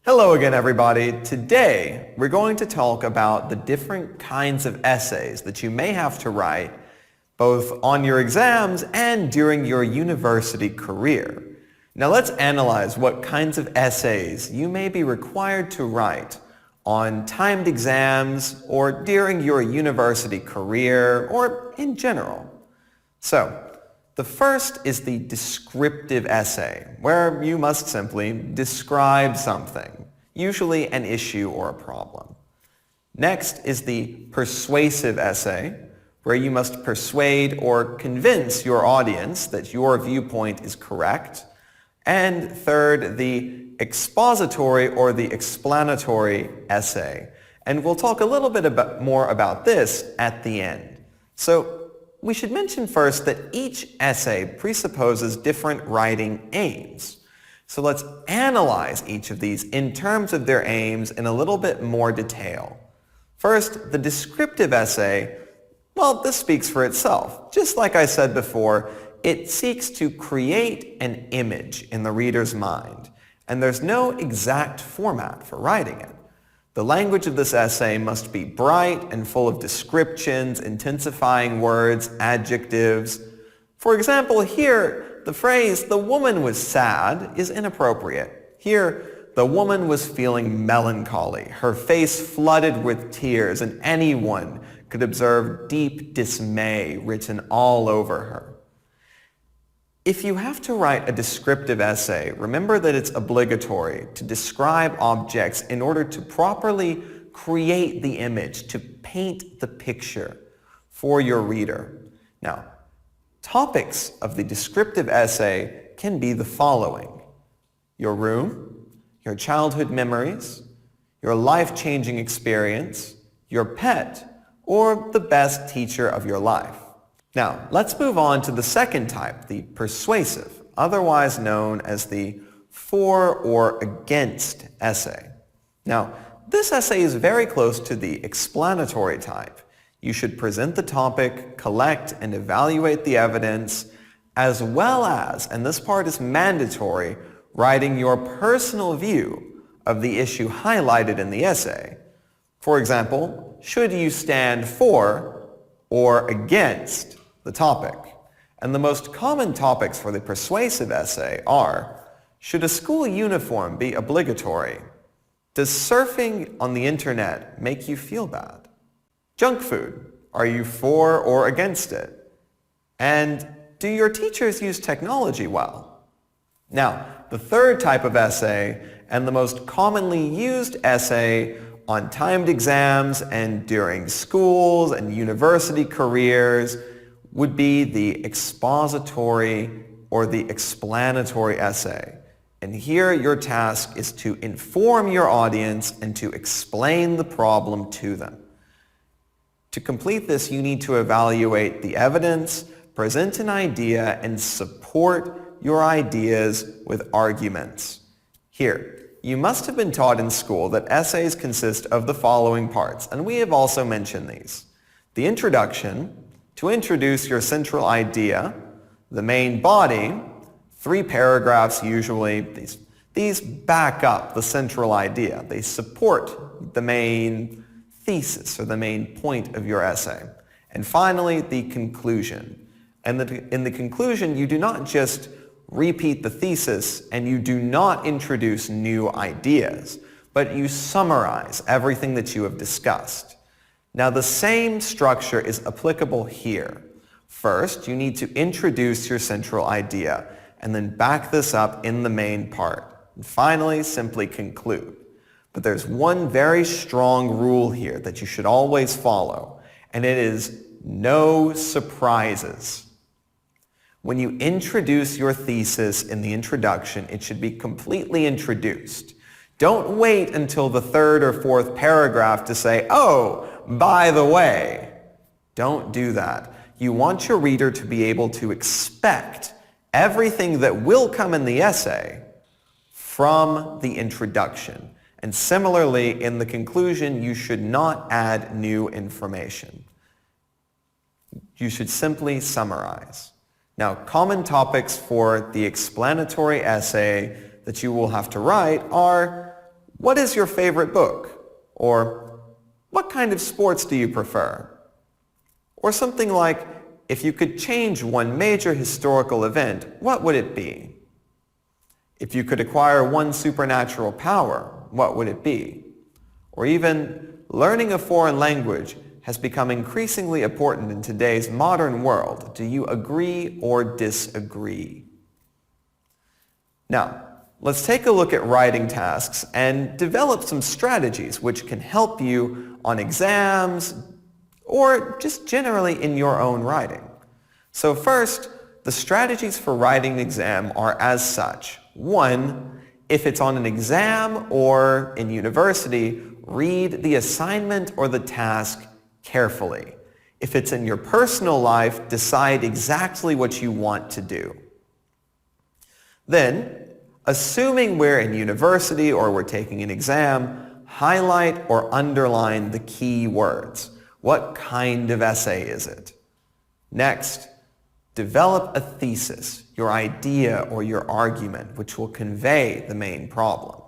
Hello again, everybody. Today, we're going to talk about the different kinds of essays that you may have to write both on your exams and during your university career. Now let's analyze what kinds of essays you may be required to write on timed exams or during your university career or in general. So, the first is the descriptive essay, where you must simply describe something, usually an issue or a problem. Next is the persuasive essay, where you must persuade or convince your audience that your viewpoint is correct. And third, the expository or the explanatory essay. And we'll talk a little bit more about this at the end. So, we should mention first that each essay presupposes different writing aims. So let's analyze each of these in terms of their aims in a little bit more detail. First, the descriptive essay, well, this speaks for itself. Just like I said before, it seeks to create an image in the reader's mind, and there's no exact format for writing it. The language of this essay must be bright and full of descriptions, intensifying words, adjectives. For example, here, the phrase, "the woman was sad," is inappropriate. Here, "the woman was feeling melancholy, her face flooded with tears, and anyone could observe deep dismay written all over her." If you have to write a descriptive essay, remember that it's obligatory to describe objects in order to properly create the image, to paint the picture for your reader. Now, topics of the descriptive essay can be the following: your room, your childhood memories, your life-changing experience, your pet, or the best teacher of your life. Now, let's move on to the second type, the persuasive, otherwise known as the for or against essay. Now, this essay is very close to the explanatory type. You should present the topic, collect and evaluate the evidence, as well as, and this part is mandatory, writing your personal view of the issue highlighted in the essay. For example, should you stand for or against the topic? And the most common topics for the persuasive essay are: should a school uniform be obligatory? Does surfing on the internet make you feel bad? Junk food, are you for or against it? And do your teachers use technology well? Now, the third type of essay, and the most commonly used essay on timed exams and during schools and university careers, would be the expository or the explanatory essay. And here your task is to inform your audience and to explain the problem to them. To complete this, you need to evaluate the evidence, present an idea, and support your ideas with arguments. Here, you must have been taught in school that essays consist of the following parts, and we have also mentioned these: the introduction, to introduce your central idea, the main body, 3 paragraphs usually. These back up the central idea. They support the main thesis or the main point of your essay. And finally, the conclusion. And in the conclusion, you do not just repeat the thesis and you do not introduce new ideas, but you summarize everything that you have discussed. Now, the same structure is applicable here. First, you need to introduce your central idea and then back this up in the main part. And finally, simply conclude. But there's one very strong rule here that you should always follow, and it is no surprises. When you introduce your thesis in the introduction, it should be completely introduced. Don't wait until the 3rd or 4th paragraph to say, "Oh, by the way." Don't do that. You want your reader to be able to expect everything that will come in the essay from the introduction. And similarly, in the conclusion, you should not add new information. You should simply summarize. Now, common topics for the explanatory essay that you will have to write are What is your favorite book? Or what kind of sports do you prefer? Or something like, if you could change one major historical event, what would it be? If you could acquire one supernatural power, what would it be? Or even, learning a foreign language has become increasingly important in today's modern world. Do you agree or disagree? Now, let's take a look at writing tasks and develop some strategies which can help you on exams or just generally in your own writing. So first, the strategies for writing an exam are as such. 1, if it's on an exam or in university, read the assignment or the task carefully. If it's in your personal life, decide exactly what you want to do. Then, assuming we're in university or we're taking an exam, highlight or underline the key words. What kind of essay is it? Next, develop a thesis, your idea or your argument, which will convey the main problem.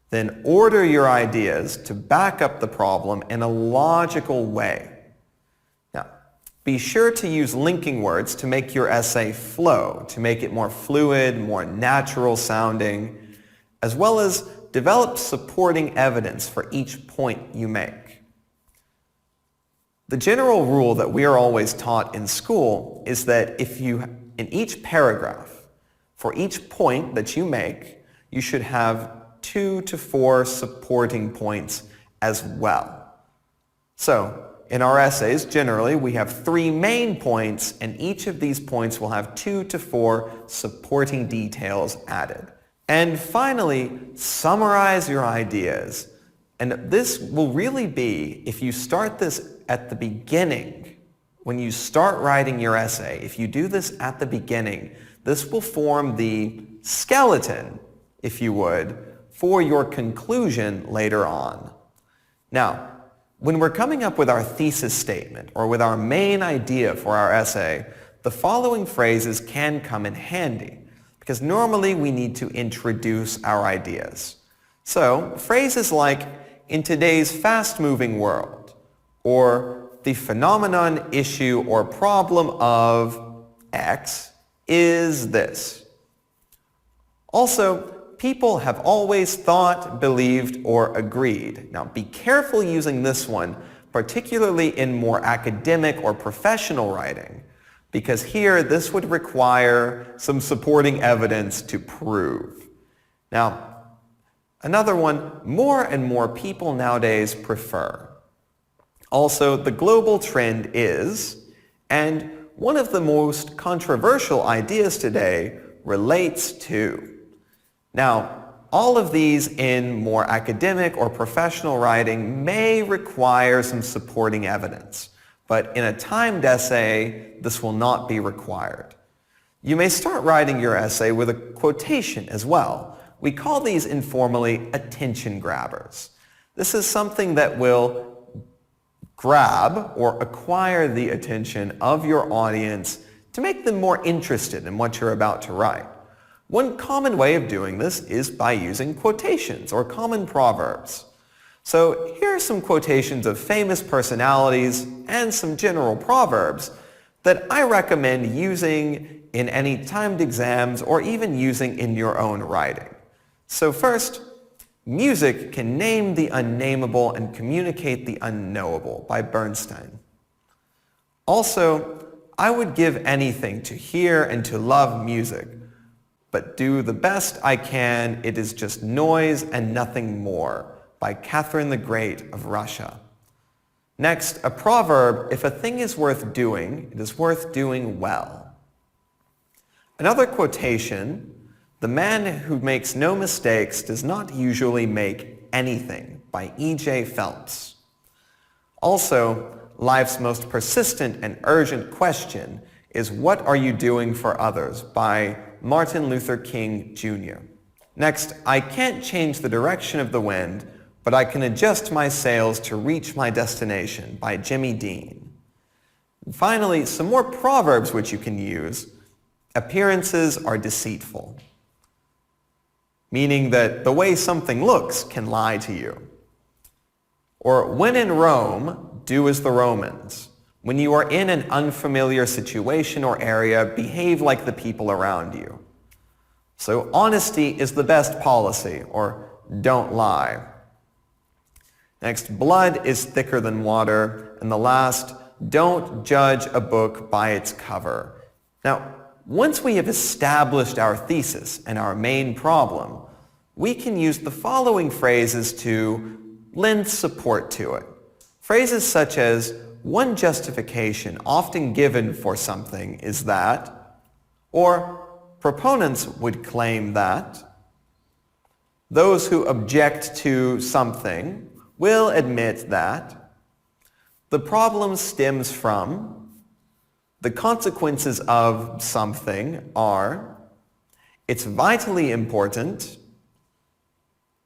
Then order your ideas to back up the problem in a logical way. Now, be sure to use linking words to make your essay flow, to make it more fluid, more natural sounding, as well as develop supporting evidence for each point you make. The general rule that we are always taught in school is that in each paragraph, for each point that you make, you should have 2 to 4 supporting points as well. So, in our essays, generally, we have 3 main points, and each of these points will have 2 to 4 supporting details added. And finally, summarize your ideas. And this will really be, if you start this at the beginning, when you start writing your essay, if you do this at the beginning, this will form the skeleton, if you would, for your conclusion later on. Now, when we're coming up with our thesis statement or with our main idea for our essay, the following phrases can come in handy because normally we need to introduce our ideas. So, phrases like, in today's fast-moving world, or the phenomenon, issue, or problem of X is this. Also, people have always thought, believed, or agreed. Now, be careful using this one, particularly in more academic or professional writing, because here this would require some supporting evidence to prove. Now, another one, more and more people nowadays prefer. Also, the global trend is, and one of the most controversial ideas today relates to. Now, all of these in more academic or professional writing may require some supporting evidence, but in a timed essay, this will not be required. You may start writing your essay with a quotation as well. We call these informally attention grabbers. This is something that will grab or acquire the attention of your audience to make them more interested in what you're about to write. One common way of doing this is by using quotations or common proverbs. So here are some quotations of famous personalities and some general proverbs that I recommend using in any timed exams or even using in your own writing. So first, music can name the unnameable and communicate the unknowable by Bernstein. Also, I would give anything to hear and to love music, but do the best I can, it is just noise and nothing more, by Catherine the Great of Russia. Next, a proverb, if a thing is worth doing, it is worth doing well. Another quotation, the man who makes no mistakes does not usually make anything, by E.J. Phelps. Also, life's most persistent and urgent question is, what are you doing for others, by Martin Luther King, Jr. Next, I can't change the direction of the wind, but I can adjust my sails to reach my destination, by Jimmy Dean. And finally, some more proverbs which you can use. Appearances are deceitful. meaning that the way something looks can lie to you. Or when in Rome, do as the Romans. When you are in an unfamiliar situation or area, behave like the people around you. So honesty is the best policy, or don't lie. Next, blood is thicker than water. And the last, don't judge a book by its cover. Now, once we have established our thesis and our main problem, we can use the following phrases to lend support to it. Phrases such as, one justification often given for something is that, or proponents would claim that, those who object to something will admit that, the problem stems from, the consequences of something are, it's vitally important,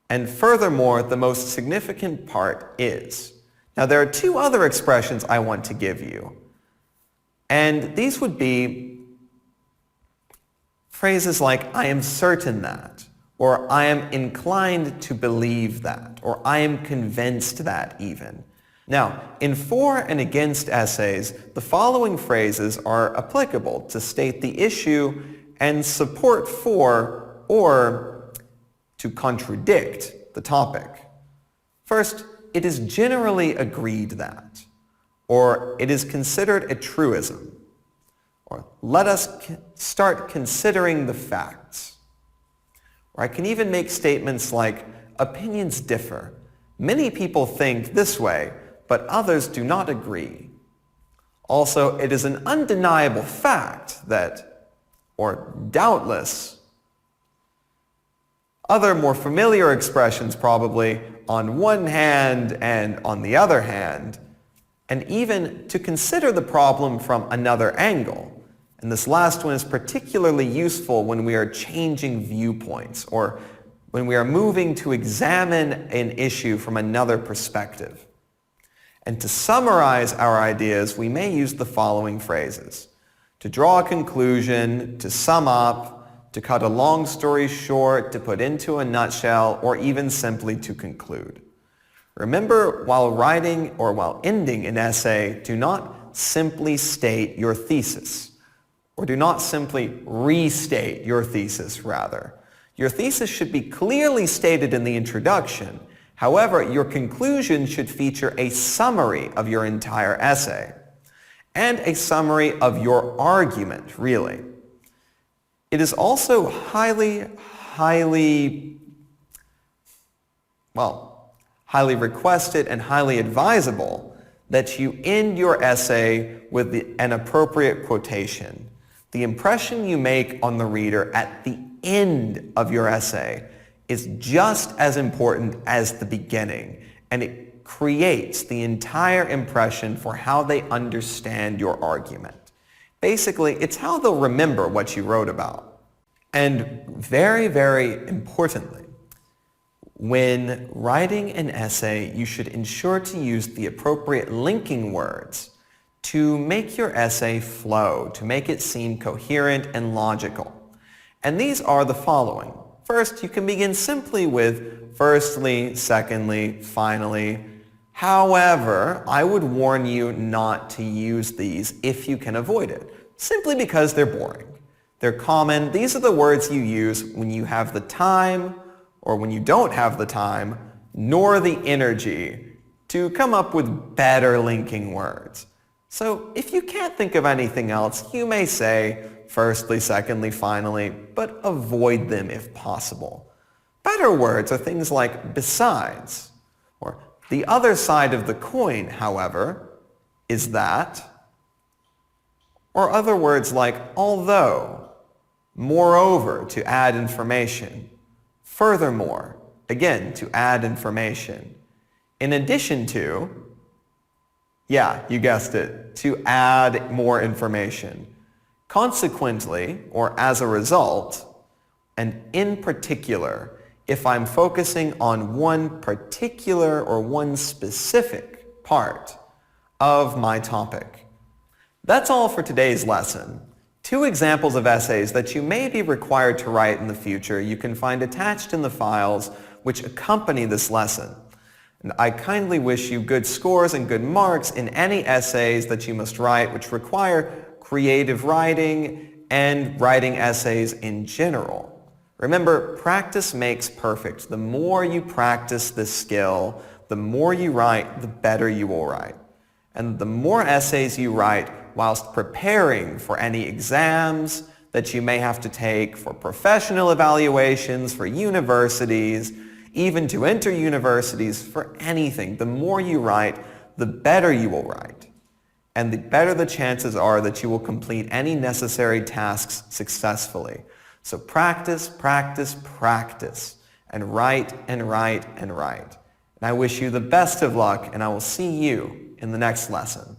and furthermore, the most significant part is. Now, there are two other expressions I want to give you, and these would be phrases like, I am certain that, or I am inclined to believe that, or I am convinced that even. Now, in for and against essays, the following phrases are applicable to state the issue and support for or to contradict the topic. First, it is generally agreed that, or it is considered a truism, or let us start considering the facts. Or I can even make statements like, opinions differ. Many people think this way, but others do not agree. Also, it is an undeniable fact that, or doubtless, other more familiar expressions probably, on one hand and on the other hand, and even to consider the problem from another angle. And this last one is particularly useful when we are changing viewpoints or when we are moving to examine an issue from another perspective. And to summarize our ideas, we may use the following phrases. To draw a conclusion, to sum up, to cut a long story short, to put into a nutshell, or even simply to conclude. Remember, while writing or while ending an essay, do not simply state your thesis, or do not simply restate your thesis, rather. Your thesis should be clearly stated in the introduction. However, your conclusion should feature a summary of your entire essay and a summary of your argument, really. It is also highly requested and highly advisable that you end your essay with an appropriate quotation. The impression you make on the reader at the end of your essay is just as important as the beginning, and it creates the entire impression for how they understand your argument. Basically, it's how they'll remember what you wrote about. And very, very importantly, when writing an essay, you should ensure to use the appropriate linking words to make your essay flow, to make it seem coherent and logical. And these are the following. First, you can begin simply with firstly, secondly, finally. However, I would warn you not to use these if you can avoid it, simply because they're boring. They're common. These are the words you use when you have the time or when you don't have the time, nor the energy to come up with better linking words. So if you can't think of anything else, you may say firstly, secondly, finally, but avoid them if possible. Better words are things like besides, or the other side of the coin, however, is that, or other words like although, moreover, to add information, furthermore, again, to add information, in addition to, yeah, you guessed it, to add more information. Consequently, or as a result, and in particular, if I'm focusing on one particular or one specific part of my topic. That's all for today's lesson. 2 examples of essays that you may be required to write in the future you can find attached in the files which accompany this lesson. And I kindly wish you good scores and good marks in any essays that you must write which require creative writing and writing essays in general. Remember, practice makes perfect. The more you practice this skill, the more you write, the better you will write. And the more essays you write whilst preparing for any exams that you may have to take, for professional evaluations, for universities, even to enter universities, for anything, the more you write, the better you will write. And the better the chances are that you will complete any necessary tasks successfully. So practice, practice, practice, and write and write and write. And I wish you the best of luck, and I will see you in the next lesson.